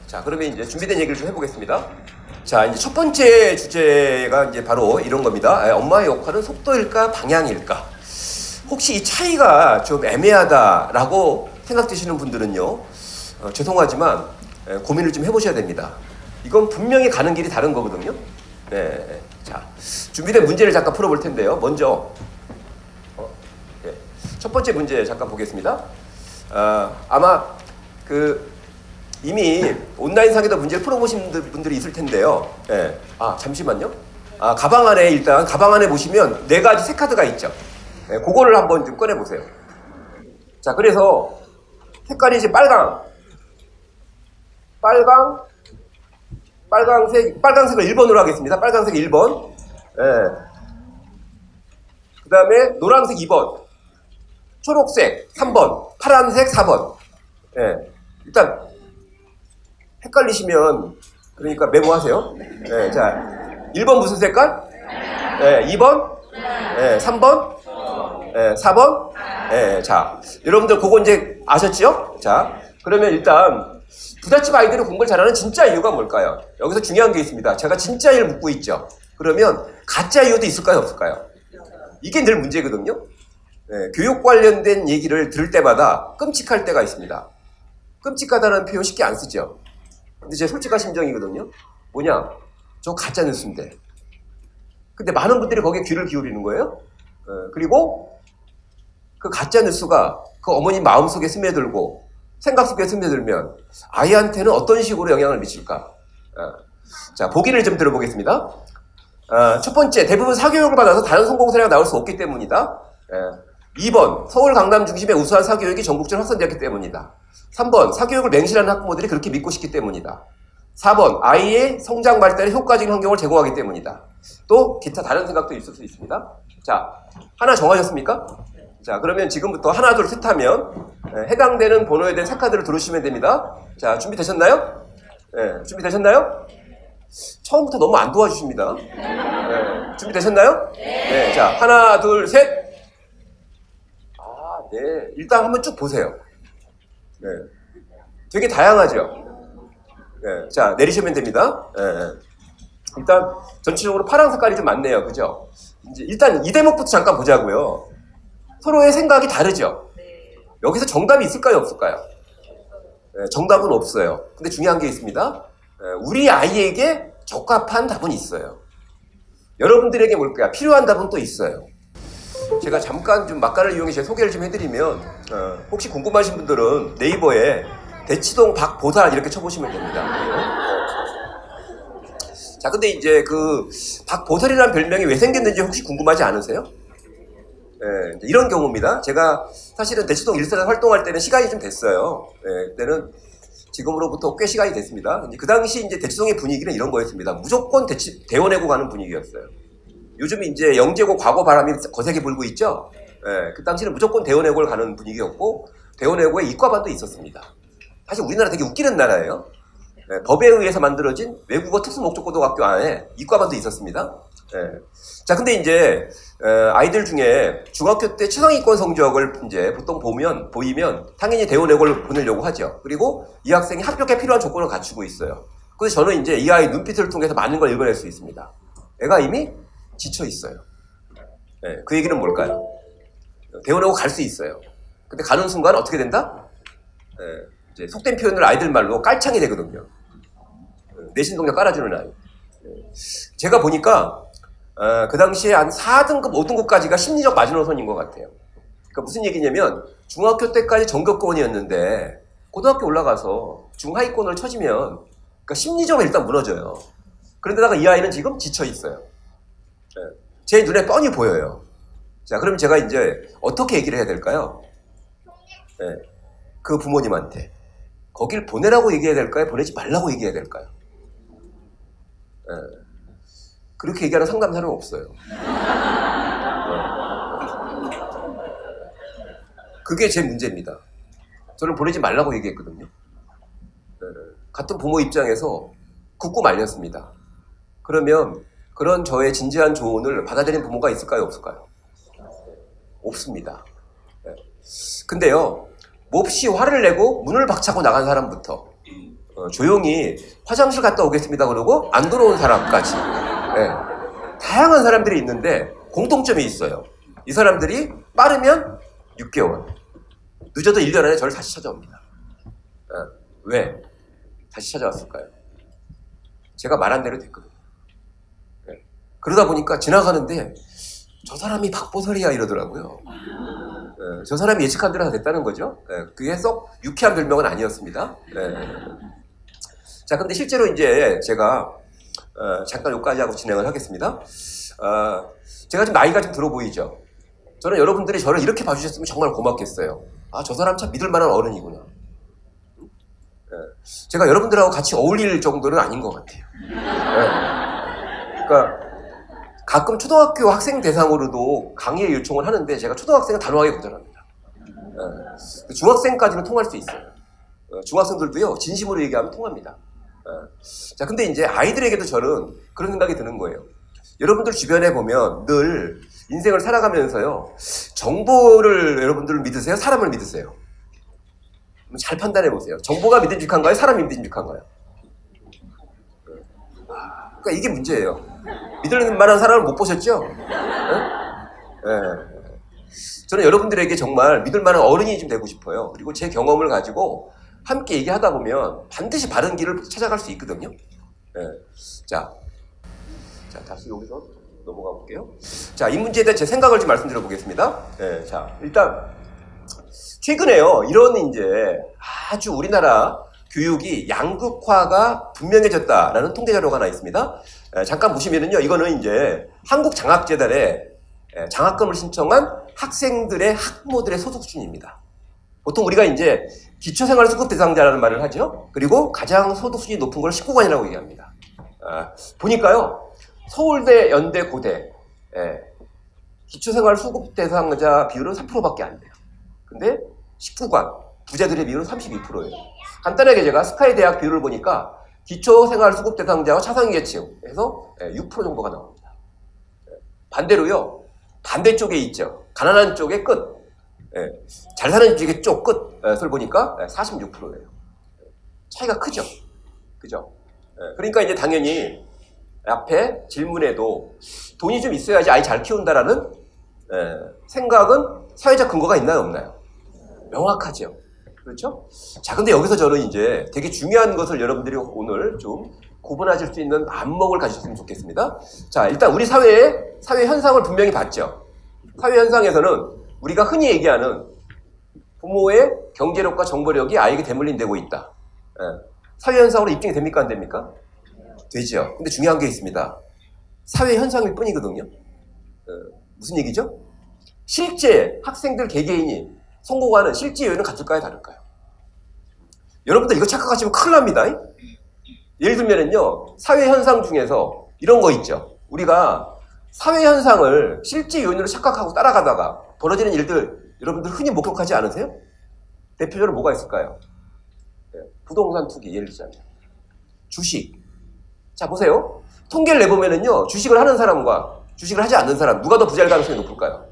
자, 그러면 이제 준비된 얘기를 좀 해보겠습니다. 자, 이제 첫 번째 주제가 이제 바로 이런 겁니다. 엄마의 역할은 속도일까, 방향일까? 혹시 이 차이가 좀 애매하다라고 생각되시는 분들은요, 죄송하지만 고민을 좀 해보셔야 됩니다. 이건 분명히 가는 길이 다른 거거든요. 네. 자, 준비된 문제를 잠깐 풀어볼 텐데요. 먼저, 네. 첫 번째 문제 잠깐 보겠습니다. 아마 이미 온라인상에도 문제를 풀어보신 분들이 있을 텐데요. 네. 잠시만요. 가방 안에 보시면 네 가지 새 카드가 있죠. 네, 그거를 한번 좀 꺼내보세요. 자, 그래서 색깔이 이제 빨강색을 1번으로 하겠습니다. 빨강색 1번. 예. 그 다음에 노란색 2번. 초록색 3번. 파란색 4번. 예. 일단, 헷갈리시면, 그러니까 메모하세요. 예. 자, 1번 무슨 색깔? 예. 2번? 예. 3번? 예. 4번? 예. 자, 여러분들 그거 이제 아셨죠? 자, 그러면 일단, 부잣집 아이들이 공부를 잘하는 진짜 이유가 뭘까요? 여기서 중요한 게 있습니다. 제가 진짜 이유를 묻고 있죠. 그러면 가짜 이유도 있을까요? 없을까요? 이게 늘 문제거든요. 네, 교육 관련된 얘기를 들을 때마다 끔찍할 때가 있습니다. 끔찍하다는 표현 쉽게 안 쓰죠. 근데 제 솔직한 심정이거든요. 뭐냐? 저 가짜 뉴스인데. 근데 많은 분들이 거기에 귀를 기울이는 거예요. 그리고 그 가짜 뉴스가 그 어머니 마음속에 스며들고 생각 속에 스며들면 아이한테는 어떤 식으로 영향을 미칠까? 자, 보기를 좀 들어보겠습니다. 첫 번째, 대부분 사교육을 받아서 다른 성공 사례가 나올 수 없기 때문이다. 2번, 서울 강남 중심의 우수한 사교육이 전국적으로 확산되었기 때문이다. 3번, 사교육을 맹신하는 학부모들이 그렇게 믿고 싶기 때문이다. 4번, 아이의 성장 발달에 효과적인 환경을 제공하기 때문이다. 또 기타 다른 생각도 있을 수 있습니다. 자, 하나 정하셨습니까? 자, 그러면 지금부터 하나, 둘, 셋 하면 해당되는 번호에 대한 색카드를 들으시면 됩니다. 자, 준비되셨나요? 네, 준비되셨나요? 처음부터 너무 안 도와주십니다. 네, 준비되셨나요? 네, 자, 하나, 둘, 셋. 네. 일단 한번 쭉 보세요. 네. 되게 다양하죠? 네, 자, 내리시면 됩니다. 네. 일단, 전체적으로 파란 색깔이 좀 많네요. 그죠? 이제 일단 이 대목부터 잠깐 보자고요. 서로의 생각이 다르죠? 여기서 정답이 있을까요? 없을까요? 네, 정답은 없어요. 근데 중요한 게 있습니다. 우리 아이에게 적합한 답은 있어요. 여러분들에게 뭘까요? 필요한 답은 또 있어요. 제가 잠깐 좀 막간을 이용해 제 소개를 좀 해드리면 혹시 궁금하신 분들은 네이버에 대치동 박보살 이렇게 쳐보시면 됩니다. 자, 근데 이제 그 박보살이라는 별명이 왜 생겼는지 혹시 궁금하지 않으세요? 네, 이런 경우입니다. 제가 사실은 대치동 일선에 활동할 때는 시간이 좀 됐어요. 네, 그때는 지금으로부터 꽤 시간이 됐습니다. 그 당시 이제 대치동의 분위기는 이런 거였습니다. 무조건 대원해고 가는 분위기였어요. 요즘 이제 영재고 과거 바람이 거세게 불고 있죠. 네, 그 당시는 무조건 대원해고를 가는 분위기였고 대원해고에 이과반도 있었습니다. 사실 우리나라 되게 웃기는 나라예요. 네, 법에 의해서 만들어진 외국어 특수목적고등학교 안에 이과반도 있었습니다. 네. 자, 근데 이제 아이들 중에 중학교 때 최상위권 성적을 이제 보통 보이면 당연히 대원해고를 보내려고 하죠. 그리고 이 학생이 합격에 필요한 조건을 갖추고 있어요. 그래서 저는 이제 이 아이 눈빛을 통해서 많은 걸 읽어낼 수 있습니다. 애가 이미 지쳐 있어요. 네, 그 얘기는 뭘까요? 대원해고 갈 수 있어요. 근데 가는 순간 어떻게 된다? 네, 이제 속된 표현을 아이들 말로 깔창이 되거든요. 내신 동력 깔아주는 아이. 제가 보니까 그 당시에 한 4등급, 5등급까지가 심리적 마지노선인 것 같아요. 그러니까 무슨 얘기냐면 중학교 때까지 전교권이었는데 고등학교 올라가서 중하위권을 쳐지면 그러니까 심리적으로 일단 무너져요. 그런데다가 이 아이는 지금 지쳐 있어요. 제 눈에 뻔히 보여요. 자, 그럼 제가 이제 어떻게 얘기를 해야 될까요? 그 부모님한테 거길 보내라고 얘기해야 될까요? 보내지 말라고 얘기해야 될까요? 그렇게 얘기하는 상담사는 없어요. 그게 제 문제입니다. 저는 보내지 말라고 얘기했거든요. 같은 부모 입장에서 굳고 말렸습니다. 그러면 그런 저의 진지한 조언을 받아들인 부모가 있을까요? 없을까요? 없습니다. 근데요, 몹시 화를 내고 문을 박차고 나간 사람부터 조용히 화장실 갔다 오겠습니다 그러고 안 들어온 사람까지. 네. 다양한 사람들이 있는데 공통점이 있어요. 이 사람들이 빠르면 6개월, 늦어도 1년 안에 저를 다시 찾아옵니다. 왜? 다시 찾아왔을까요? 제가 말한 대로 됐거든요. 네. 그러다 보니까 지나가는데 저 사람이 박보설이야 이러더라고요. 네. 저 사람이 예측한 대로 다 됐다는 거죠. 네. 그게 썩 유쾌한 별명은 아니었습니다. 네. 자, 근데 실제로 이제 제가 잠깐 여기까지 하고 진행을 하겠습니다. 제가 좀 나이가 좀 들어 보이죠? 저는 여러분들이 저를 이렇게 봐주셨으면 정말 고맙겠어요. 아, 저 사람 참 믿을 만한 어른이구나. 제가 여러분들하고 같이 어울릴 정도는 아닌 것 같아요. 그러니까 가끔 초등학교 학생 대상으로도 강의 요청을 하는데 제가 초등학생은 단호하게 거절합니다. 중학생까지는 통할 수 있어요. 중학생들도요, 진심으로 얘기하면 통합니다. 자, 근데 이제 아이들에게도 저는 그런 생각이 드는 거예요. 여러분들 주변에 보면 늘 인생을 살아가면서요, 정보를 여러분들을 믿으세요? 사람을 믿으세요? 잘 판단해 보세요. 정보가 믿음직한가요? 사람이 믿음직한가요? 그러니까 이게 문제예요. 믿을 만한 사람을 못 보셨죠? 저는 여러분들에게 정말 믿을 만한 어른이 좀 되고 싶어요. 그리고 제 경험을 가지고 함께 얘기하다 보면 반드시 바른 길을 찾아갈 수 있거든요. 자, 다시 여기서 넘어가 볼게요. 자, 이 문제에 대해 제 생각을 좀 말씀드려 보겠습니다. 자, 일단 최근에요, 이런 이제 아주 우리나라 교육이 양극화가 분명해졌다라는 통계 자료가 하나 있습니다. 잠깐 보시면은요, 이거는 이제 한국장학재단에 장학금을 신청한 학생들의 학부모들의 소득 수준입니다. 보통 우리가 이제 기초생활수급 대상자라는 말을 하죠. 그리고 가장 소득 수준이 높은 걸 19관이라고 얘기합니다. 보니까요, 서울대, 연대, 고대 기초생활수급 대상자 비율은 3%밖에 안 돼요. 근데 19관 부자들의 비율은 32%예요. 간단하게 제가 스카이 대학 비율을 보니까 기초생활수급 대상자와 차상위계층에서 6% 정도가 나옵니다. 반대로요, 반대쪽에 있죠. 가난한 쪽의 끝, 잘 사는 쪽의 쪽 끝을 보니까 46%예요. 차이가 크죠? 그죠? 그러니까 이제 당연히 앞에 질문에도 돈이 좀 있어야지 아이 잘 키운다라는 생각은 사회적 근거가 있나요, 없나요? 명확하죠. 그렇죠? 자, 근데 여기서 저는 이제 되게 중요한 것을 여러분들이 오늘 좀 구분하실 수 있는 안목을 가지셨으면 좋겠습니다. 자, 일단 우리 사회 현상을 분명히 봤죠. 사회 현상에서는 우리가 흔히 얘기하는 부모의 경제력과 정보력이 아이에게 대물림되고 있다. 사회 현상으로 입증이 됩니까, 안 됩니까? 되죠. 근데 중요한 게 있습니다. 사회 현상일 뿐이거든요. 무슨 얘기죠? 실제 학생들 개개인이 성공하는 실제 요인은 같을까요, 다를까요? 여러분들 이거 착각하시면 큰일 납니다. 예를 들면은요, 사회 현상 중에서 이런 거 있죠. 우리가 사회 현상을 실제 요인으로 착각하고 따라가다가 벌어지는 일들 여러분들 흔히 목격하지 않으세요? 대표적으로 뭐가 있을까요? 부동산 투기, 예를 들자면 주식. 자, 보세요. 통계를 내보면은요, 주식을 하는 사람과 주식을 하지 않는 사람, 누가 더 부자일 가능성이 높을까요?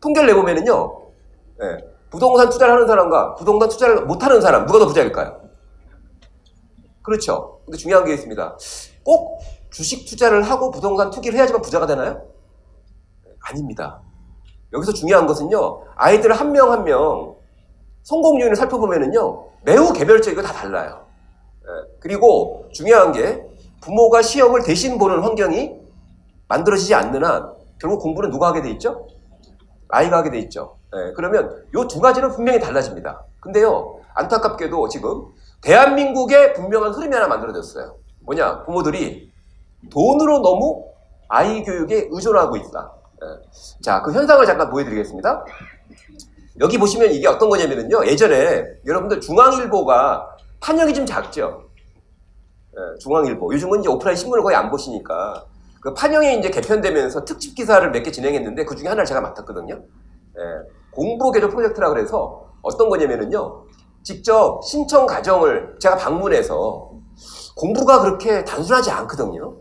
통계를 내보면은요, 부동산 투자를 하는 사람과 부동산 투자를 못하는 사람, 누가 더 부자일까요? 그렇죠. 근데 중요한 게 있습니다. 꼭 주식 투자를 하고 부동산 투기를 해야지만 부자가 되나요? 아닙니다. 여기서 중요한 것은요, 아이들 한 명 한 명 성공 요인을 살펴보면은요, 매우 개별적이고 다 달라요. 그리고 중요한 게 부모가 시험을 대신 보는 환경이 만들어지지 않는 한 결국 공부는 누가 하게 돼 있죠? 아이가 하게 돼 있죠. 그러면 이 두 가지는 분명히 달라집니다. 근데요, 안타깝게도 지금 대한민국에 분명한 흐름이 하나 만들어졌어요. 뭐냐? 부모들이 돈으로 너무 아이 교육에 의존하고 있다. 자, 그 현상을 잠깐 보여드리겠습니다. 여기 보시면 이게 어떤 거냐면요, 예전에 여러분들 중앙일보가 판역이 좀 작죠. 중앙일보. 요즘은 이제 오프라인 신문을 거의 안 보시니까 그 판형이 이제 개편되면서 특집 기사를 몇 개 진행했는데 그 중에 하나를 제가 맡았거든요. 공부 개조 프로젝트라 그래서 어떤 거냐면은요, 직접 신청 과정을 제가 방문해서 공부가 그렇게 단순하지 않거든요.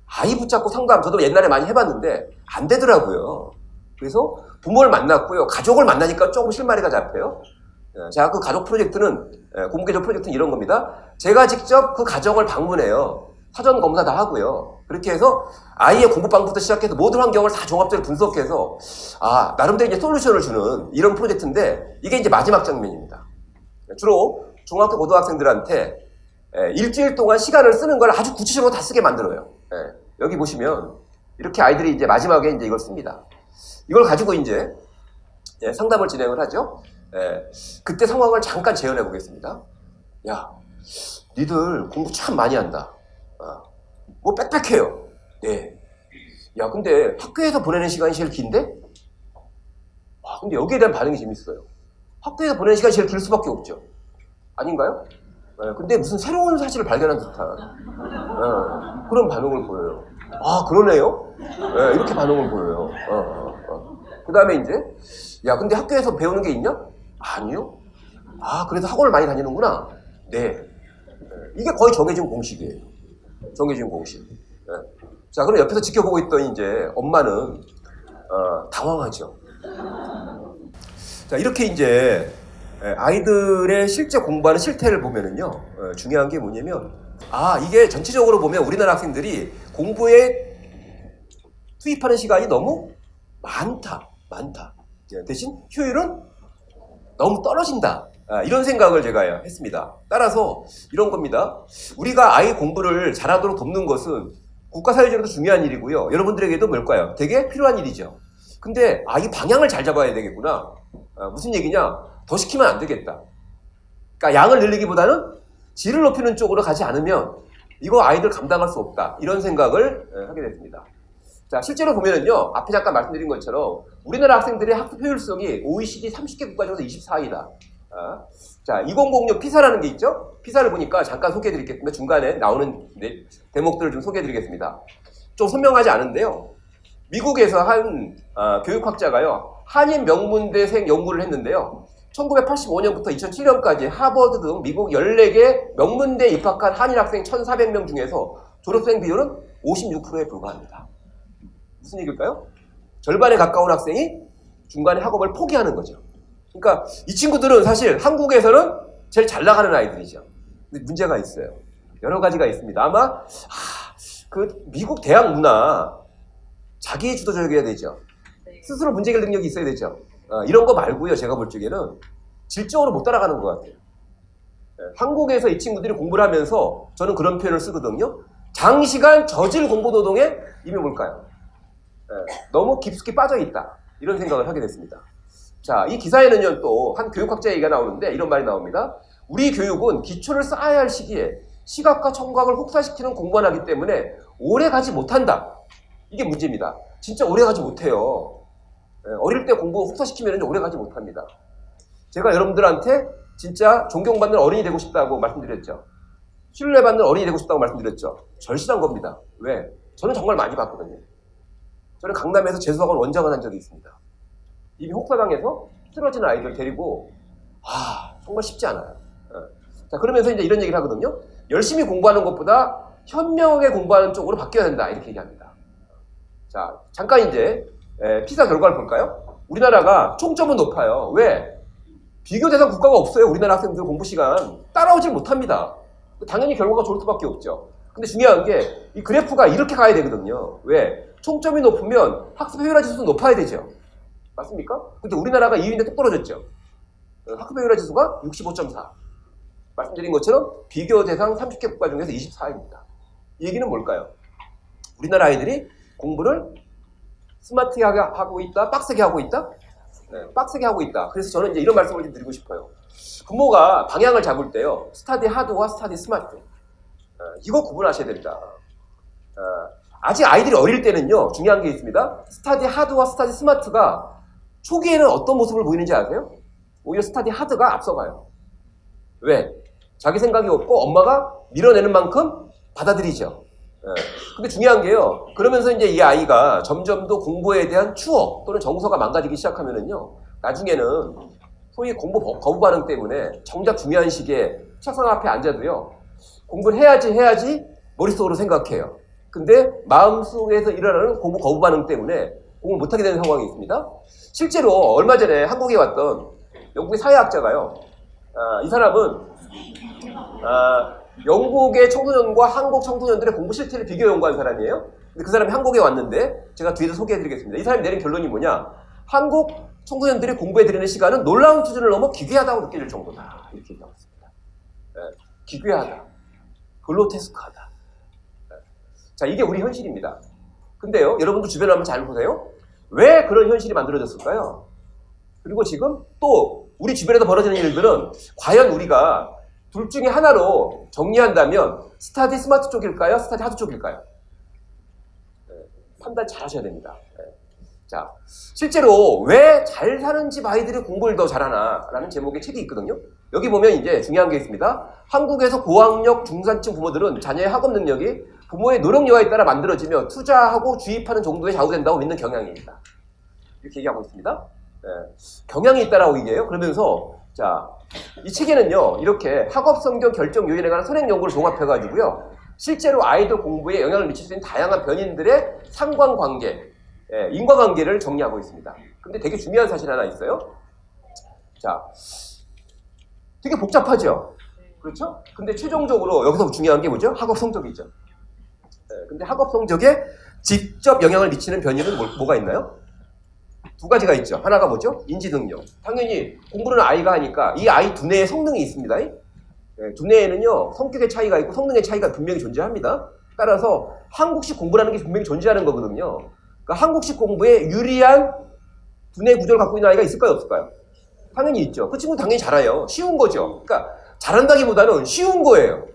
아이 붙잡고 상담, 저도 옛날에 많이 해봤는데 안 되더라고요. 그래서 부모를 만났고요, 가족을 만나니까 조금 실마리가 잡혀요. 자, 그 가족 프로젝트는, 공부개조 프로젝트는 이런 겁니다. 제가 직접 그 가정을 방문해요. 사전 검사 다 하고요. 그렇게 해서 아이의 공부 방법부터 시작해서 모든 환경을 다 종합적으로 분석해서, 나름대로 이제 솔루션을 주는 이런 프로젝트인데, 이게 이제 마지막 장면입니다. 주로 중학교, 고등학생들한테 일주일 동안 시간을 쓰는 걸 아주 구체적으로 다 쓰게 만들어요. 여기 보시면, 이렇게 아이들이 이제 마지막에 이제 이걸 씁니다. 이걸 가지고 이제 상담을 진행을 하죠. 그때 상황을 잠깐 재현해 보겠습니다. 야, 니들 공부 참 많이 한다. 뭐 빽빽해요. 네. 야, 근데 학교에서 보내는 시간이 제일 긴데? 근데 여기에 대한 반응이 재밌어요. 학교에서 보내는 시간이 제일 길 수밖에 없죠. 아닌가요? 근데 무슨 새로운 사실을 발견한 듯한 그런 반응을 보여요. 그러네요? 이렇게 반응을 보여요. 그 다음에 이제, 야, 근데 학교에서 배우는 게 있냐? 아니요. 그래서 학원을 많이 다니는구나. 네. 이게 거의 정해진 공식이에요. 정해진 공식. 자, 그럼 옆에서 지켜보고 있던 이제 엄마는 당황하죠. 자, 이렇게 이제 아이들의 실제 공부하는 실태를 보면은요, 중요한 게 뭐냐면, 이게 전체적으로 보면 우리나라 학생들이 공부에 투입하는 시간이 너무 많다. 대신 효율은 너무 떨어진다. 이런 생각을 제가 했습니다. 따라서 이런 겁니다. 우리가 아이 공부를 잘하도록 돕는 것은 국가사회적으로도 중요한 일이고요. 여러분들에게도 뭘까요? 되게 필요한 일이죠. 근데 이 방향을 잘 잡아야 되겠구나. 무슨 얘기냐? 더 시키면 안 되겠다. 그러니까 양을 늘리기보다는 질을 높이는 쪽으로 가지 않으면 이거 아이들 감당할 수 없다. 이런 생각을 하게 됐습니다. 자, 실제로 보면은요, 앞에 잠깐 말씀드린 것처럼 우리나라 학생들의 학습 효율성이 OECD 30개 국가 중에서 24위다. 자, 2006 피사라는 게 있죠? 피사를 보니까 잠깐 소개해 드리겠습니다. 중간에 나오는 대목들을 좀 소개해 드리겠습니다. 좀 선명하지 않은데요. 미국에서 한 교육학자가요, 한인 명문대생 연구를 했는데요. 1985년부터 2007년까지 하버드 등 미국 14개 명문대에 입학한 한인 학생 1,400명 중에서 졸업생 비율은 56%에 불과합니다. 무슨 얘기일까요? 절반에 가까운 학생이 중간에 학업을 포기하는 거죠. 그러니까 이 친구들은 사실 한국에서는 제일 잘 나가는 아이들이죠. 근데 문제가 있어요. 여러 가지가 있습니다. 아마 그 미국 대학 문화 자기 주도적이어야 되죠. 스스로 문제 해결 능력이 있어야 되죠. 이런 거 말고요. 제가 볼 적에는 질적으로 못 따라가는 것 같아요. 한국에서 이 친구들이 공부를 하면서 저는 그런 표현을 쓰거든요. 장시간 저질 공부 노동에 이미 뭘까요? 너무 깊숙이 빠져 있다. 이런 생각을 하게 됐습니다. 자, 이 기사에는요, 또 한 교육학자 얘기가 나오는데 이런 말이 나옵니다. 우리 교육은 기초를 쌓아야 할 시기에 시각과 청각을 혹사시키는 공부만 하기 때문에 오래 가지 못한다. 이게 문제입니다. 진짜 오래 가지 못해요. 어릴 때 공부 혹사시키면 오래 가지 못합니다. 제가 여러분들한테 진짜 존경받는 어른이 되고 싶다고 말씀드렸죠. 신뢰받는 어른이 되고 싶다고 말씀드렸죠. 절실한 겁니다. 왜? 저는 정말 많이 봤거든요. 저는 강남에서 재수학원 원장을 한 적이 있습니다. 이미 혹사당해서 쓰러진 아이들 데리고 정말 쉽지 않아요. 자, 그러면서 이제 이런 얘기를 하거든요. 열심히 공부하는 것보다 현명하게 공부하는 쪽으로 바뀌어야 된다. 이렇게 얘기합니다. 자, 잠깐 이제 피사 결과를 볼까요? 우리나라가 총점은 높아요. 왜? 비교 대상 국가가 없어요. 우리나라 학생들 공부 시간 따라오질 못합니다. 당연히 결과가 좋을 수밖에 없죠. 근데 중요한 게 이 그래프가 이렇게 가야 되거든요. 왜? 총점이 높으면 학습 효율화 지수도 높아야 되죠. 맞습니까? 근데 우리나라가 2위인데 뚝 떨어졌죠. 학습 효율화 지수가 65.4. 말씀드린 것처럼 비교 대상 30개 국가 중에서 24위입니다. 이 얘기는 뭘까요? 우리나라 아이들이 공부를 스마트하게 하고 있다? 빡세게 하고 있다? 빡세게 하고 있다. 그래서 저는 이제 이런 말씀을 좀 드리고 싶어요. 부모가 방향을 잡을 때요, 스타디 하드와 스타디 스마트. 이거 구분하셔야 됩니다. 아직 아이들이 어릴 때는요, 중요한 게 있습니다. 스타디 하드와 스타디 스마트가 초기에는 어떤 모습을 보이는지 아세요? 오히려 스타디 하드가 앞서가요. 왜? 자기 생각이 없고 엄마가 밀어내는 만큼 받아들이죠. 근데 중요한 게요, 그러면서 이제 이 아이가 점점 더 공부에 대한 추억 또는 정서가 망가지기 시작하면은요, 나중에는 소위 공부 거부 반응 때문에 정작 중요한 시기에 책상 앞에 앉아도요, 공부를 해야지 머릿속으로 생각해요. 근데 마음속에서 일어나는 공부 거부 반응 때문에 공부를 못하게 되는 상황이 있습니다. 실제로 얼마 전에 한국에 왔던 영국의 사회학자가요. 이 사람은 영국의 청소년과 한국 청소년들의 공부 실태를 비교 연구한 사람이에요. 근데 그 사람이 한국에 왔는데 제가 뒤에서 소개해드리겠습니다. 이 사람이 내린 결론이 뭐냐? 한국 청소년들이 공부해드리는 시간은 놀라운 수준을 넘어 기괴하다고 느껴질 정도다. 이렇게 얘기하고 있습니다. 기괴하다. 글로테스크하다. 자, 이게 우리 현실입니다. 근데요, 여러분도 주변에 한번 잘 보세요. 왜 그런 현실이 만들어졌을까요? 그리고 지금 또 우리 주변에서 벌어지는 일들은 과연 우리가 둘 중에 하나로 정리한다면 스타디 스마트 쪽일까요? 스타디 하드 쪽일까요? 판단 잘 하셔야 됩니다. 자, 실제로 왜 잘 사는 집 아이들이 공부를 더 잘하나 라는 제목의 책이 있거든요. 여기 보면 이제 중요한 게 있습니다. 한국에서 고학력 중산층 부모들은 자녀의 학업 능력이 부모의 노력 여하에 따라 만들어지며 투자하고 주입하는 정도에 좌우된다고 믿는 경향이 있다. 이렇게 얘기하고 있습니다. 경향이 있다라고 얘기해요. 그러면서 자, 이 책에는요, 이렇게 학업 성적 결정 요인에 관한 선행 연구를 종합해가지고요, 실제로 아이들 공부에 영향을 미칠 수 있는 다양한 변인들의 상관관계, 인과관계를 정리하고 있습니다. 근데 되게 중요한 사실 하나 있어요. 자, 되게 복잡하죠? 그렇죠? 근데 최종적으로 여기서 중요한 게 뭐죠? 학업 성적이죠. 근데 학업 성적에 직접 영향을 미치는 변인은 뭐가 있나요? 두 가지가 있죠. 하나가 뭐죠? 인지 능력. 당연히 공부를 아이가 하니까 이 아이 두뇌에 성능이 있습니다. 두뇌에는요, 성격의 차이가 있고 성능의 차이가 분명히 존재합니다. 따라서 한국식 공부라는 게 분명히 존재하는 거거든요. 그러니까 한국식 공부에 유리한 두뇌 구조를 갖고 있는 아이가 있을까요? 없을까요? 당연히 있죠. 그 친구는 당연히 잘해요. 쉬운 거죠. 그러니까 잘한다기보다는 쉬운 거예요.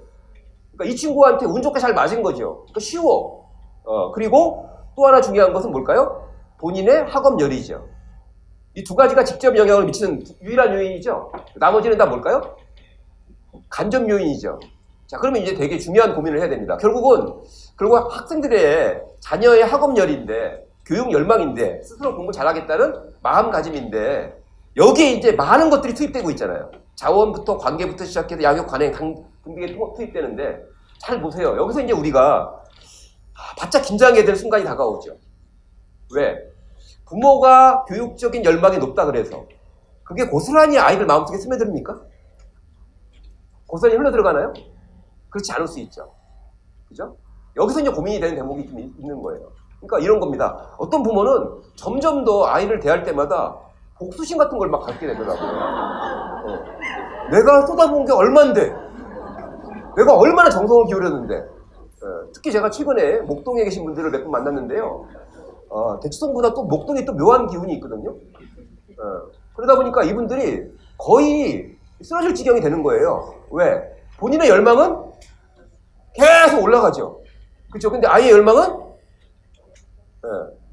그러니까 이 친구한테 운 좋게 잘 맞은 거죠. 그러니까 쉬워. 그리고 또 하나 중요한 것은 뭘까요? 본인의 학업열이죠. 이 두 가지가 직접 영향을 미치는 유일한 요인이죠. 나머지는 다 뭘까요? 간접 요인이죠. 자, 그러면 이제 되게 중요한 고민을 해야 됩니다. 결국 학생들의 자녀의 학업열인데, 교육 열망인데, 스스로 공부 잘하겠다는 마음가짐인데, 여기에 이제 많은 것들이 투입되고 있잖아요. 자원부터 관계부터 시작해서 양육, 관행 등등에 투입되는데, 잘 보세요. 여기서 이제 우리가 바짝 긴장해야 될 순간이 다가오죠. 왜? 부모가 교육적인 열망이 높다 그래서 그게 고스란히 아이들 마음속에 스며듭니까? 고스란히 흘러들어가나요? 그렇지 않을 수 있죠. 그죠? 여기서 이제 고민이 되는 대목이 좀 있는 거예요. 그러니까 이런 겁니다. 어떤 부모는 점점 더 아이를 대할 때마다 복수심 같은 걸 막 갖게 되더라고요. 내가 쏟아부은 게 얼만데, 내가 얼마나 정성을 기울였는데. 특히 제가 최근에 목동에 계신 분들을 몇 분 만났는데요. 대치동보다 또 목동이 또 묘한 기운이 있거든요. 그러다 보니까 이분들이 거의 쓰러질 지경이 되는 거예요. 왜? 본인의 열망은 계속 올라가죠. 그렇죠? 근데 아이의 열망은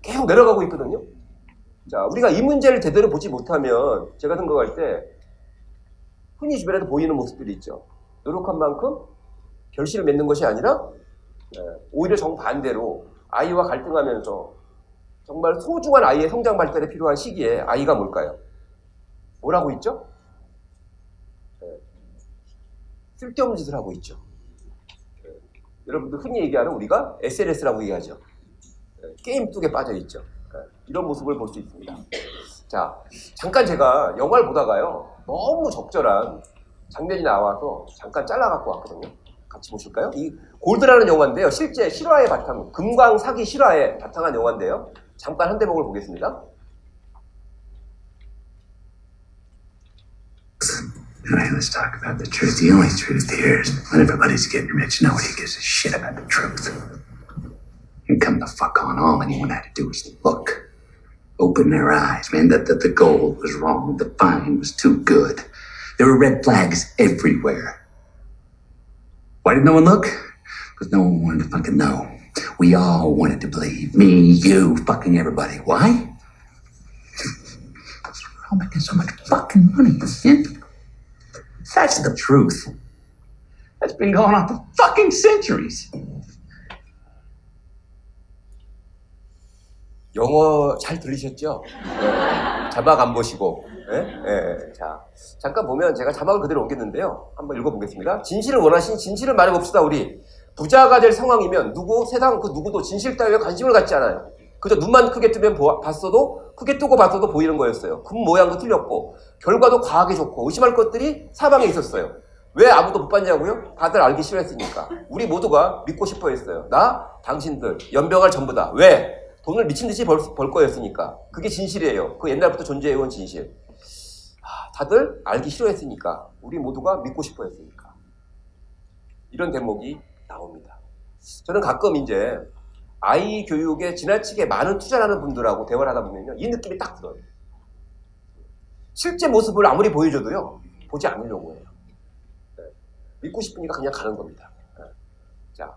계속 내려가고 있거든요. 자, 우리가 이 문제를 제대로 보지 못하면 제가 생각할 때 흔히 주변에서 보이는 모습들이 있죠. 노력한 만큼 결실을 맺는 것이 아니라 오히려 정반대로 아이와 갈등하면서 정말 소중한 아이의 성장 발달에 필요한 시기에 아이가 뭘까요? 뭐라고 있죠? 쓸데없는 짓을 하고 있죠. 여러분들 흔히 얘기하는 우리가 SNS라고 얘기하죠. 게임 뚝에 빠져 있죠. 이런 모습을 볼 수 있습니다. 자, 잠깐 제가 영화를 보다가요, 너무 적절한 장면이 나와서 잠깐 잘라갖고 왔거든요. 같이 보실까요? 이 골드라는 영화인데요. 실제 실화의 바탕, 금광 사기 실화에 바탕한 영화인데요. 잠깐 한 대목을 보겠습니다. Alright, let's talk about the truth. The only truth here is when everybody's getting rich, nobody gives a shit about the truth. And come the fuck on, all anyone had to do was look. Open their eyes, man. The gold was wrong. The fine was too good. There were red flags everywhere. Why did no one look? Because no one wanted to fucking know. We all wanted to believe. Me, you, fucking everybody. Why? Because we're all making so much fucking money, man. That's the truth. That's been going on for fucking centuries. 영어 잘 들리셨죠? 자막 안 보시고. 자, 잠깐 보면 제가 자막을 그대로 옮겼는데요. 한번 읽어보겠습니다. 진실을 원하시니 진실을 말해봅시다, 우리. 부자가 될 상황이면 세상 그 누구도 진실 따위에 관심을 갖지 않아요. 그저 눈만 크게 뜨면 봤어도 크게 뜨고 봤어도 보이는 거였어요. 금 모양도 틀렸고 결과도 과하게 좋고 의심할 것들이 사방에 있었어요. 왜 아무도 못 봤냐고요? 다들 알기 싫어했으니까. 우리 모두가 믿고 싶어 했어요. 나, 당신들, 연병할 전부다. 왜? 돈을 미친 듯이 벌 거였으니까. 그게 진실이에요. 그 옛날부터 존재해온 진실. 다들 알기 싫어했으니까. 우리 모두가 믿고 싶어 했으니까. 이런 대목이 나옵니다. 저는 가끔 이제 아이 교육에 지나치게 많은 투자를 하는 분들하고 대화를 하다 보면요. 이 느낌이 딱 들어요. 실제 모습을 아무리 보여줘도요. 보지 않으려고 해요. 믿고 싶으니까 그냥 가는 겁니다. 자,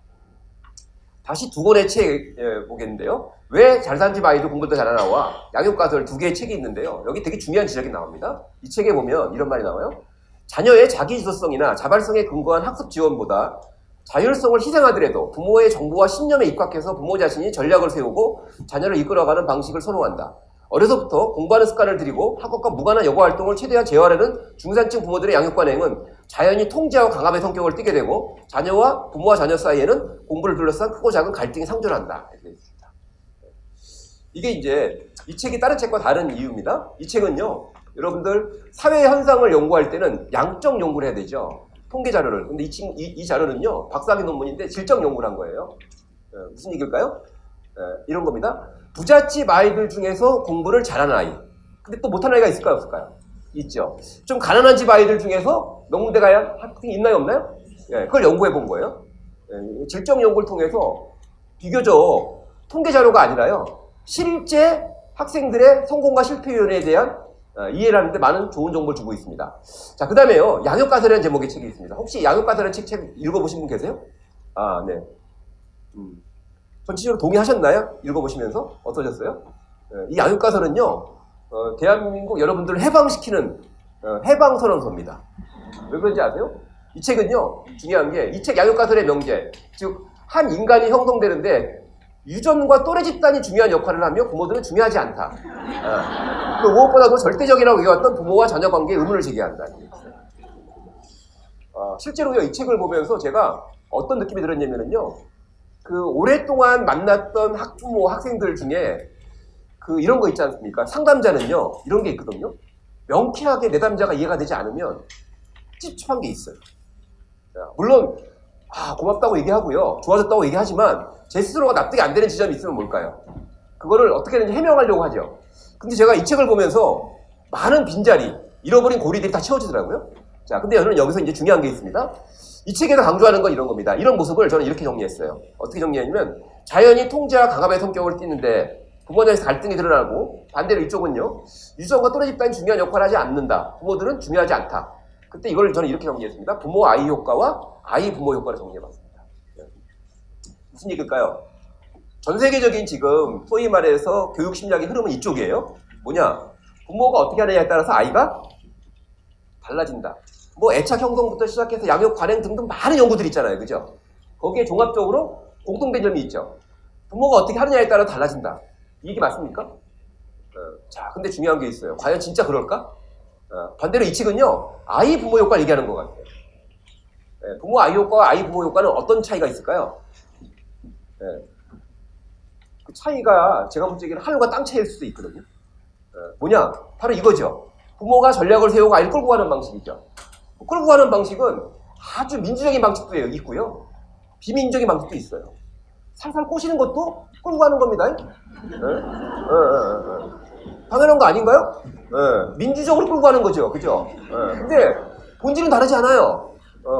다시 두 권의 책 보겠는데요. 왜 잘 산 집 아이도 공부도 잘하나와 양육가설 두 개의 책이 있는데요. 여기 되게 중요한 지적이 나옵니다. 이 책에 보면 이런 말이 나와요. 자녀의 자기주도성이나 자발성에 근거한 학습 지원보다 자율성을 희생하더라도 부모의 정보와 신념에 입각해서 부모 자신이 전략을 세우고 자녀를 이끌어가는 방식을 선호한다. 어려서부터 공부하는 습관을 들이고 학업과 무관한 여가 활동을 최대한 제어하려는 중산층 부모들의 양육 관행은 자연히 통제하고 강압의 성격을 띠게 되고 자녀와 부모와 자녀 사이에는 공부를 둘러싼 크고 작은 갈등이 상존한다. 이렇게 있습니다. 이게 이제 이 책이 다른 책과 다른 이유입니다. 이 책은요, 여러분들 사회 현상을 연구할 때는 양적 연구를 해야 되죠. 통계 자료를. 근데 이 자료는요, 박사학위 논문인데 질적 연구를 한 거예요. 무슨 얘기일까요? 이런 겁니다. 부잣집 아이들 중에서 공부를 잘하는 아이. 근데 또 못하는 아이가 있을까요? 없을까요? 있죠. 좀 가난한 집 아이들 중에서 명문대 가야 학생이 있나요? 없나요? 그걸 연구해 본 거예요. 질적 연구를 통해서 비교적 통계 자료가 아니라요. 실제 학생들의 성공과 실패 요인에 대한 이해를 하는데 많은 좋은 정보를 주고 있습니다. 자, 그 다음에요. 양육가설이라는 제목의 책이 있습니다. 혹시 양육가설이라는 책 읽어보신 분 계세요? 아, 네. 전체적으로 동의하셨나요? 읽어보시면서? 어떠셨어요? 이 양육가설은요, 대한민국 여러분들을 해방시키는 해방선언서입니다. 왜 그런지 아세요? 이 책은요, 중요한 게, 이 책 양육가설의 명제, 즉, 한 인간이 형성되는데 유전과 또래 집단이 중요한 역할을 하며 부모들은 중요하지 않다. 그 무엇보다도 절대적이라고 여겨왔던 부모와 자녀 관계에 의문을 제기한다. 실제로요, 이 책을 보면서 제가 어떤 느낌이 들었냐면요, 그 오랫동안 만났던 학부모, 학생들 중에 그 이런 거 있지 않습니까? 상담자는요, 이런 게 있거든요. 명쾌하게 내담자가 이해가 되지 않으면 찝찝한 게 있어요. 물론 고맙다고 얘기하고요, 좋아졌다고 얘기하지만 제 스스로가 납득이 안 되는 지점이 있으면 뭘까요? 그거를 어떻게든지 해명하려고 하죠. 근데 제가 이 책을 보면서 많은 빈자리, 잃어버린 고리들이 다 채워지더라고요. 자, 근데 저는 여기서 이제 중요한 게 있습니다. 이 책에서 강조하는 건 이런 겁니다. 이런 모습을 저는 이렇게 정리했어요. 어떻게 정리했냐면, 자연이 통제와 강압의 성격을 띠는데 부모들에서 갈등이 드러나고, 반대로 이쪽은요, 유전과 또래 집단이 중요한 역할을 하지 않는다. 부모들은 중요하지 않다. 그때 이걸 저는 이렇게 정리했습니다. 부모 아이 효과와 아이 부모 효과를 정리해봤습니다. 무슨 얘기일까요? 전 세계적인 지금 소위 말해서 교육 심리학의 흐름은 이쪽이에요. 뭐냐? 부모가 어떻게 하느냐에 따라서 아이가 달라진다. 뭐 애착 형성부터 시작해서 양육 관행 등등 많은 연구들이 있잖아요. 그죠? 거기에 종합적으로 공통된 점이 있죠. 부모가 어떻게 하느냐에 따라 달라진다. 이게 맞습니까? 자, 근데 중요한 게 있어요. 과연 진짜 그럴까? 반대로 이 책은요, 아이 부모 효과를 얘기하는 것 같아요. 부모 아이 효과와 아이 부모 효과는 어떤 차이가 있을까요? 그 차이가 제가 볼 적에는 하늘과 땅 차이일 수도 있거든요. 뭐냐? 바로 이거죠. 부모가 전략을 세우고 아이를 끌고 가는 방식이죠. 끌고 가는 방식은 아주 민주적인 방식도 있고요. 비민주적인 방식도 있어요. 살살 꼬시는 것도 끌고 가는 겁니다. 당연한 거 아닌가요? 민주적으로 끌고 가는 거죠. 그죠? 근데 본질은 다르지 않아요.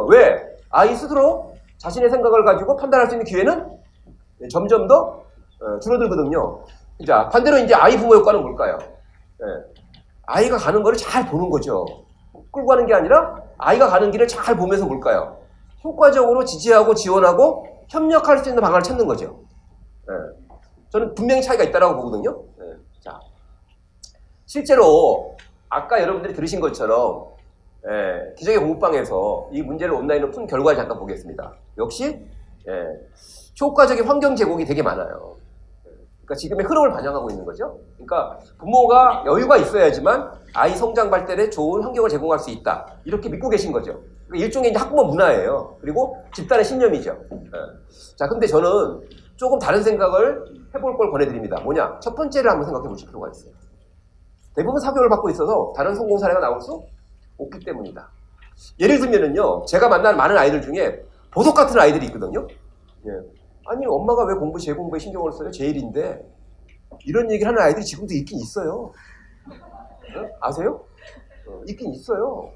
왜? 아이 스스로 자신의 생각을 가지고 판단할 수 있는 기회는 점점 더 줄어들거든요. 자, 반대로 이제 아이 부모 효과는 뭘까요? 아이가 가는 거를 잘 보는 거죠. 끌고 가는 게 아니라 아이가 가는 길을 잘 보면서 뭘까요? 효과적으로 지지하고 지원하고 협력할 수 있는 방안을 찾는 거죠. 저는 분명히 차이가 있다고 보거든요. 자, 실제로 아까 여러분들이 들으신 것처럼 기적의 공부방에서 이 문제를 온라인으로 푼 결과를 잠깐 보겠습니다. 역시 효과적인 환경 제공이 되게 많아요. 그러니까 지금의 흐름을 반영하고 있는 거죠. 그러니까 부모가 여유가 있어야지만 아이 성장 발달에 좋은 환경을 제공할 수 있다. 이렇게 믿고 계신 거죠. 일종의 이제 학부모 문화예요. 그리고 집단의 신념이죠. 자, 근데 저는 조금 다른 생각을 해볼 걸 권해드립니다. 뭐냐? 첫 번째를 한번 생각해 보실 필요가 있어요. 대부분 사교육을 받고 있어서 다른 성공 사례가 나올 수 없기 때문이다. 예를 들면은요, 제가 만난 많은 아이들 중에 보석 같은 아이들이 있거든요. 예. 아니, 엄마가 왜 제 공부에 신경을 써요? 제1인데. 이런 얘기를 하는 아이들이 지금도 있긴 있어요. 아세요? 있긴 있어요.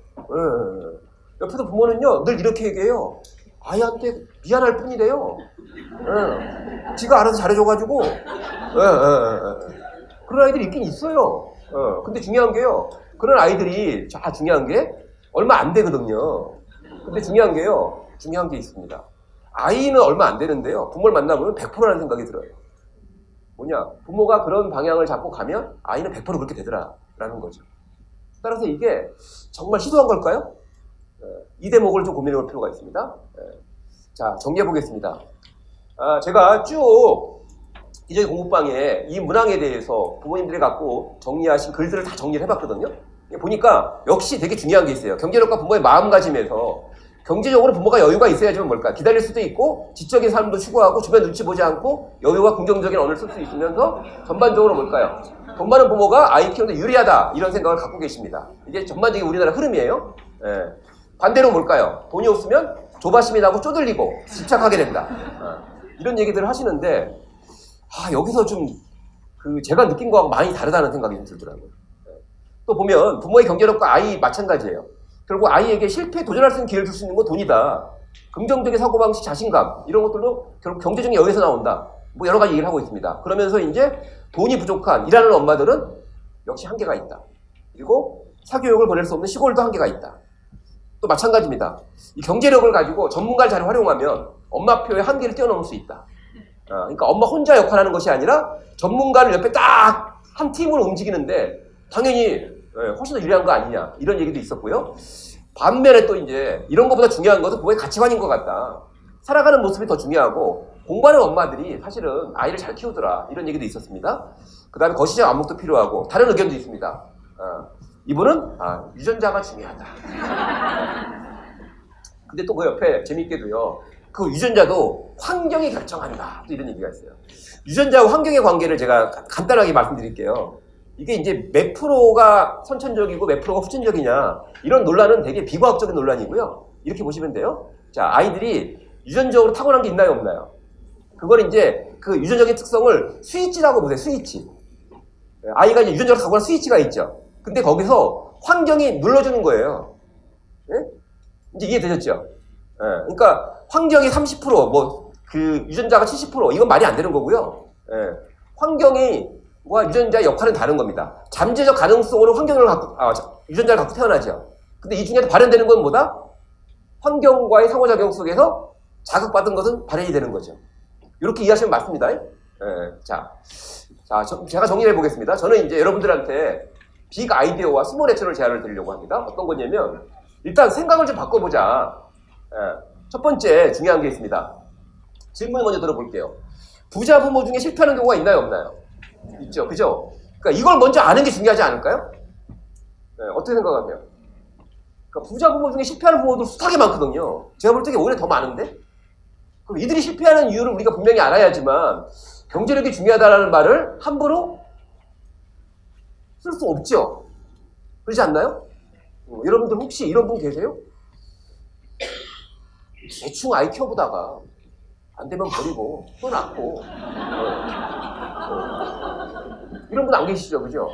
옆에서 부모는요, 늘 이렇게 얘기해요. 아이한테 미안할 뿐이래요. 지가 알아서 잘해줘가지고. 그런 아이들이 있긴 있어요. 근데 중요한 게요, 그런 아이들이, 중요한 게 얼마 안 되거든요. 근데 중요한 게 있습니다. 아이는 얼마 안 되는데요, 부모를 만나보면 100%라는 생각이 들어요. 뭐냐? 부모가 그런 방향을 잡고 가면 아이는 100% 그렇게 되더라라는 거죠. 따라서 이게 정말 시도한 걸까요? 이 대목을 좀 고민해 볼 필요가 있습니다. 자, 정리해 보겠습니다. 제가 쭉 기저귀 공부방에 이 문항에 대해서 부모님들이 갖고 정리하신 글들을 다 정리를 해봤거든요. 보니까 역시 되게 중요한 게 있어요. 경제력과 부모의 마음가짐에서 경제적으로 부모가 여유가 있어야지만 뭘까? 기다릴 수도 있고, 지적인 삶도 추구하고, 주변 눈치 보지 않고, 여유와 긍정적인 언어를 쓸 수 있으면서, 전반적으로 뭘까요? 돈 많은 부모가 아이 키우는데 유리하다, 이런 생각을 갖고 계십니다. 이게 전반적인 우리나라 흐름이에요. 반대로 뭘까요? 돈이 없으면 조바심이 나고 쪼들리고, 집착하게 된다. 이런 얘기들을 하시는데, 여기서 좀, 제가 느낀 거하고 많이 다르다는 생각이 좀 들더라고요. 또 보면, 부모의 경제력과 아이 마찬가지예요. 결국 아이에게 실패에 도전할 수 있는 기회를 줄 수 있는 건 돈이다. 긍정적인 사고방식, 자신감, 이런 것들도 결국 경제적인 여유에서 나온다. 뭐 여러 가지 얘기를 하고 있습니다. 그러면서 이제 돈이 부족한 일하는 엄마들은 역시 한계가 있다. 그리고 사교육을 보낼 수 없는 시골도 한계가 있다. 또 마찬가지입니다. 이 경제력을 가지고 전문가를 잘 활용하면 엄마표의 한계를 뛰어넘을 수 있다. 그러니까 엄마 혼자 역할하는 것이 아니라 전문가를 옆에 딱 한 팀으로 움직이는데 당연히 훨씬 더 유리한 거 아니냐, 이런 얘기도 있었고요. 반면에 또 이제 이런 것보다 중요한 것은 부모의 가치관인 것 같다. 살아가는 모습이 더 중요하고 공부하는 엄마들이 사실은 아이를 잘 키우더라, 이런 얘기도 있었습니다. 그 다음에 거시적 안목도 필요하고 다른 의견도 있습니다. 이분은 유전자가 중요하다. 근데 또 그 옆에 재밌게도요, 그 유전자도 환경이 결정한다, 또 이런 얘기가 있어요. 유전자와 환경의 관계를 제가 간단하게 말씀드릴게요. 이게 이제 몇 프로가 선천적이고 몇 프로가 후천적이냐, 이런 논란은 되게 비과학적인 논란이고요. 이렇게 보시면 돼요. 자, 아이들이 유전적으로 타고난 게 있나요, 없나요? 그걸 이제 그 유전적인 특성을 스위치라고 보세요. 스위치. 아이가 이제 유전적으로 타고난 스위치가 있죠. 근데 거기서 환경이 눌러주는 거예요. 예? 이제 이해되셨죠? 그러니까 환경이 30%, 그 유전자가 70%, 이건 말이 안 되는 거고요. 환경이 와 유전자의 역할은 다른 겁니다. 잠재적 가능성으로 유전자를 갖고 태어나죠. 근데 이 중에서 발현되는 건 뭐다? 환경과의 상호작용 속에서 자극받은 것은 발현이 되는 거죠. 이렇게 이해하시면 맞습니다. 제가 정리를 해보겠습니다. 저는 이제 여러분들한테 빅 아이디어와 스몰 액션을 제안을 드리려고 합니다. 어떤 거냐면, 일단 생각을 좀 바꿔보자. 첫 번째 중요한 게 있습니다. 질문을 먼저 들어볼게요. 부자 부모 중에 실패하는 경우가 있나요, 없나요? 있죠, 그죠? 그러니까 이걸 먼저 아는 게 중요하지 않을까요? 어떻게 생각하세요? 그러니까 부자 부모 중에 실패하는 부모들 숱하게 많거든요. 제가 볼 때 오히려 더 많은데? 그럼 이들이 실패하는 이유를 우리가 분명히 알아야지만 경제력이 중요하다는 말을 함부로 쓸 수 없죠. 그렇지 않나요? 여러분들 혹시 이런 분 계세요? 대충 아이 키워보다가 안 되면 버리고 또 낳고 이런 분 안 계시죠, 그죠?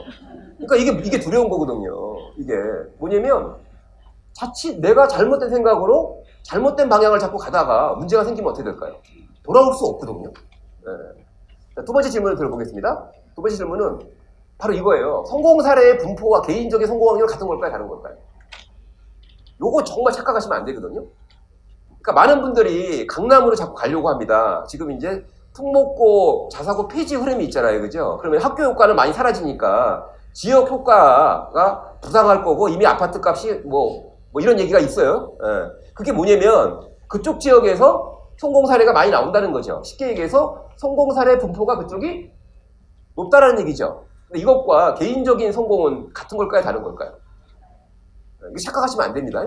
그러니까 이게 두려운 거거든요. 이게 뭐냐면 자칫 내가 잘못된 생각으로 잘못된 방향을 잡고 가다가 문제가 생기면 어떻게 될까요? 돌아올 수 없거든요. 자, 두 번째 질문을 들어보겠습니다. 두 번째 질문은 바로 이거예요. 성공 사례의 분포와 개인적인 성공 확률은 같은 걸까요, 다른 걸까요? 요거 정말 착각하시면 안 되거든요. 그러니까 많은 분들이 강남으로 자꾸 가려고 합니다. 지금 이제 특목고, 자사고 폐지 흐름이 있잖아요, 그죠? 그러면 학교 효과는 많이 사라지니까 지역 효과가 부상할 거고 이미 아파트 값이 뭐 이런 얘기가 있어요. 그게 뭐냐면 그쪽 지역에서 성공 사례가 많이 나온다는 거죠. 쉽게 얘기해서 성공 사례 분포가 그쪽이 높다라는 얘기죠. 근데 이것과 개인적인 성공은 같은 걸까요, 다른 걸까요? 이거 착각하시면 안 됩니다.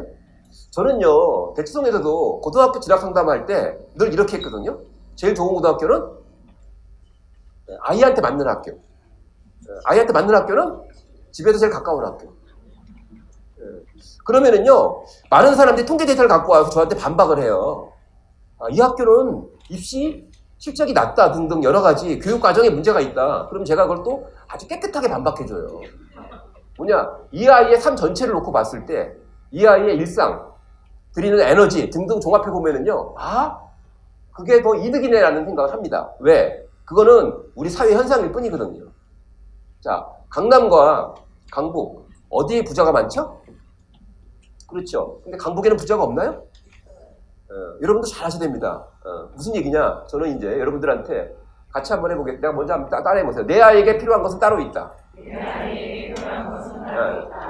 저는요, 대치동에서도 고등학교 진학 상담할 때 늘 이렇게 했거든요. 제일 좋은 고등학교는 아이한테 맞는 학교. 아이한테 맞는 학교는 집에서 제일 가까운 학교. 그러면은요, 많은 사람들이 통계 데이터를 갖고 와서 저한테 반박을 해요. 이 학교는 입시 실적이 낮다 등등 여러 가지 교육 과정에 문제가 있다. 그럼 제가 그걸 또 아주 깨끗하게 반박해줘요. 뭐냐, 이 아이의 삶 전체를 놓고 봤을 때 이 아이의 일상, 드리는 에너지 등등 종합해보면은요, 그게 더 이득이네라는 생각을 합니다. 왜? 그거는 우리 사회 현상일 뿐이거든요. 자, 강남과 강북, 어디에 부자가 많죠? 그렇죠. 근데 강북에는 부자가 없나요? 여러분도 잘 아셔야 됩니다. 무슨 얘기냐? 저는 이제 여러분들한테 같이 한번 해보겠습니다. 내가 먼저 한번 따라해보세요. 내 아이에게 필요한 것은 따로 있다.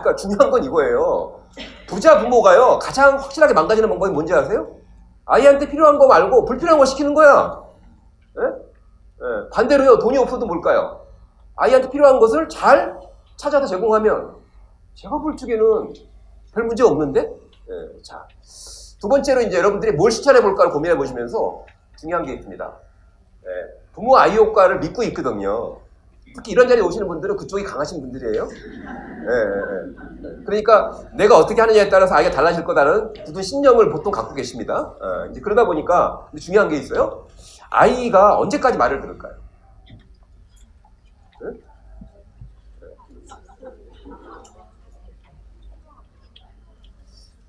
그러니까 중요한 건 이거예요. 부자 부모가요, 가장 확실하게 망가지는 방법이 뭔지 아세요? 아이한테 필요한 거 말고 불필요한 거 시키는 거야. 반대로요, 돈이 없어도 뭘까요? 아이한테 필요한 것을 잘 찾아서 제공하면 제가 볼 적에는 별 문제 없는데? 자, 두 번째로 이제 여러분들이 뭘 실천해 볼까를 고민해 보시면서 중요한 게 있습니다. 부모 아이 효과를 믿고 있거든요. 특히 이런 자리에 오시는 분들은 그쪽이 강하신 분들이에요. 그러니까 내가 어떻게 하느냐에 따라서 아이가 달라질 거다는 굳은 신념을 보통 갖고 계십니다. 이제 그러다 보니까 중요한 게 있어요. 아이가 언제까지 말을 들을까요?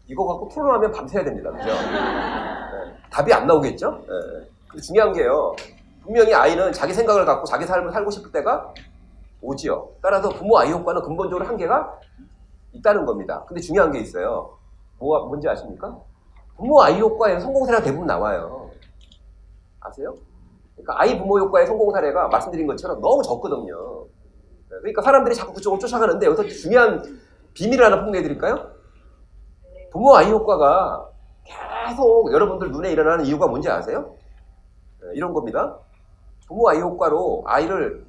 이거 갖고 토론하면 밤새야 됩니다. 그죠? 답이 안 나오겠죠? 근데 중요한 게요. 분명히 아이는 자기 생각을 갖고 자기 삶을 살고 싶을 때가 오지요. 따라서 부모 아이 효과는 근본적으로 한계가 있다는 겁니다. 근데 중요한 게 있어요. 뭔지 아십니까? 부모 아이 효과의 성공 사례가 대부분 나와요. 아세요? 그러니까 아이 부모 효과의 성공 사례가 말씀드린 것처럼 너무 적거든요. 그러니까 사람들이 자꾸 그쪽으로 쫓아가는데 여기서 중요한 비밀을 하나 폭로해 드릴까요? 부모 아이 효과가 계속 여러분들 눈에 일어나는 이유가 뭔지 아세요? 이런 겁니다. 부모 아이 효과로 아이를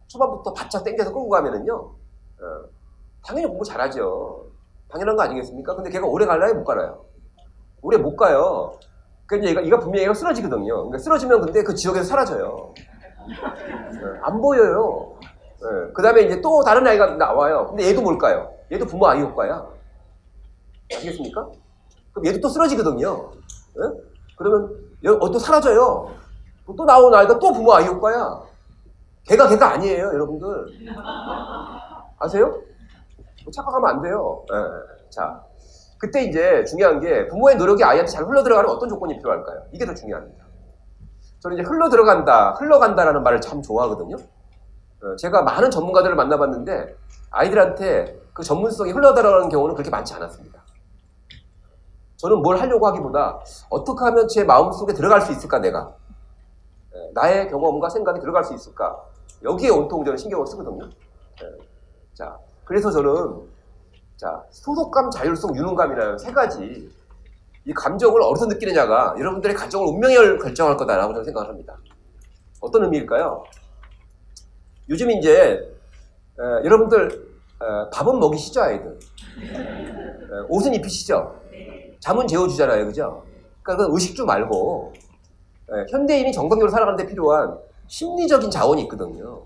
초반부터 바짝 당겨서 끌고 가면은요, 당연히 공부 잘하죠. 당연한 거 아니겠습니까? 근데 걔가 오래 갈라요? 못 갈아요? 오래 못 가요. 그러니까 얘가 분명히 쓰러지거든요. 그러니까 쓰러지면 근데 그 지역에서 사라져요. 안 보여요. 그 다음에 이제 또 다른 아이가 나와요. 근데 얘도 뭘까요? 얘도 부모 아이 효과야. 아시겠습니까? 그럼 얘도 또 쓰러지거든요. 그러면 또 사라져요. 또 나오는 아이가 또 부모 아이 효과야. 걔가 아니에요, 여러분들. 아세요? 착각하면 안 돼요. 자, 그때 이제 중요한 게 부모의 노력이 아이한테 잘 흘러들어가는 어떤 조건이 필요할까요? 이게 더 중요합니다. 저는 이제 흘러간다라는 말을 참 좋아하거든요. 제가 많은 전문가들을 만나봤는데 아이들한테 그 전문성이 흘러들어가는 경우는 그렇게 많지 않았습니다. 저는 뭘 하려고 하기보다 어떻게 하면 제 마음속에 들어갈 수 있을까, 내가. 나의 경험과 생각이 들어갈 수 있을까. 여기에 온통 저는 신경을 쓰거든요. 자, 그래서 저는 소속감, 자율성, 유능감이라는 세 가지 이 감정을 어디서 느끼느냐가 여러분들의 가정을 운명을 결정할 거다라고 저는 생각을 합니다. 어떤 의미일까요? 요즘 이제 여러분들 밥은 먹이시죠, 아이들? 옷은 입히시죠? 잠은 재워주잖아요, 그죠? 그러니까 그 의식주 말고 현대인이 정상적으로 살아가는 데 필요한 심리적인 자원이 있거든요.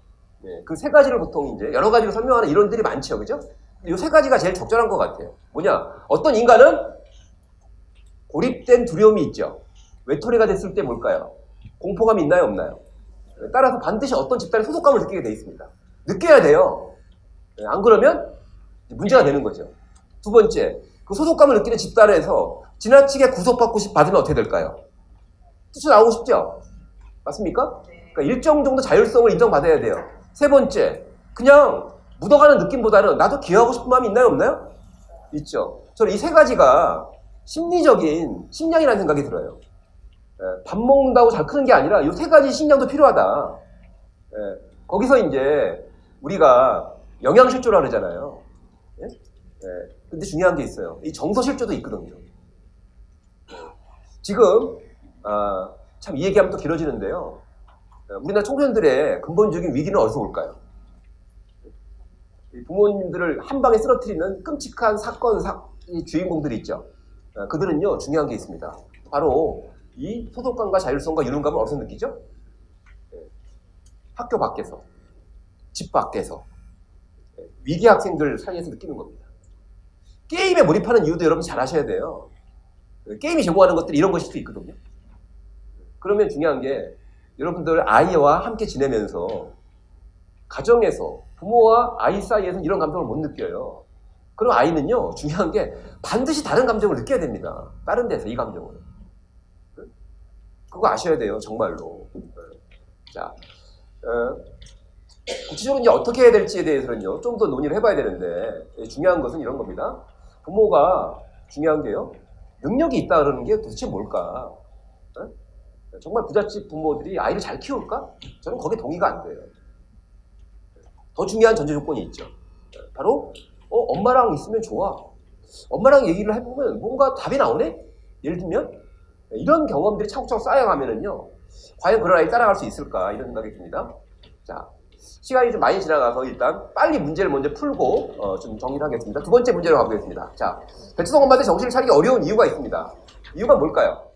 그 세 가지를 보통 이제 여러 가지로 설명하는 이론들이 많죠, 그죠? 이 세 가지가 제일 적절한 것 같아요. 뭐냐? 어떤 인간은 고립된 두려움이 있죠. 외톨이가 됐을 때 뭘까요? 공포감이 있나요, 없나요? 따라서 반드시 어떤 집단의 소속감을 느끼게 돼 있습니다. 느껴야 돼요. 안 그러면 문제가 되는 거죠. 두 번째, 그 소속감을 느끼는 집단에서 지나치게 구속받고 받으면 어떻게 될까요? 뛰쳐나오고 싶죠? 맞습니까? 그러니까 일정 정도 자율성을 인정받아야 돼요. 세 번째, 그냥 묻어가는 느낌보다는 나도 기여하고 싶은 마음이 있나요, 없나요? 있죠. 저는 이 세 가지가 심리적인 식량이라는 생각이 들어요. 밥 먹는다고 잘 크는 게 아니라 이 세 가지 식량도 필요하다. 거기서 이제 우리가 영양실조라 그러잖아요. 근데 중요한 게 있어요. 이 정서실조도 있거든요. 지금 참 이 얘기하면 또 길어지는데요. 우리나라 청소년들의 근본적인 위기는 어디서 올까요? 부모님들을 한 방에 쓰러뜨리는 끔찍한 사건, 주인공들이 있죠. 그들은요, 중요한 게 있습니다. 바로 이 소속감과 자율성과 유능감을 어디서 느끼죠? 학교 밖에서, 집 밖에서, 위기 학생들 사이에서 느끼는 겁니다. 게임에 몰입하는 이유도 여러분 잘 아셔야 돼요. 게임이 제공하는 것들이 이런 것일 수도 있거든요. 그러면 중요한 게 여러분들 아이와 함께 지내면서 가정에서 부모와 아이 사이에서는 이런 감정을 못 느껴요. 그럼 아이는요, 중요한 게 반드시 다른 감정을 느껴야 됩니다. 다른 데서 이 감정을. 그거 아셔야 돼요, 정말로. 자, 구체적으로 이제 어떻게 해야 될지에 대해서는요, 좀 더 논의를 해봐야 되는데, 중요한 것은 이런 겁니다. 부모가 중요한 게요, 능력이 있다 그러는 게 도대체 뭘까? 정말 부잣집 부모들이 아이를 잘 키울까? 저는 거기에 동의가 안 돼요. 더 중요한 전제 조건이 있죠. 바로 엄마랑 있으면 좋아. 엄마랑 얘기를 해보면 뭔가 답이 나오네? 예를 들면 이런 경험들이 차곡차곡 쌓여가면은요, 과연 그런 아이 따라갈 수 있을까? 이런 생각이 듭니다. 자, 시간이 좀 많이 지나가서 일단 빨리 문제를 먼저 풀고 좀 정리를 하겠습니다. 두 번째 문제로 가보겠습니다. 자, 대치동 엄마들 정신을 차리기 어려운 이유가 있습니다. 이유가 뭘까요?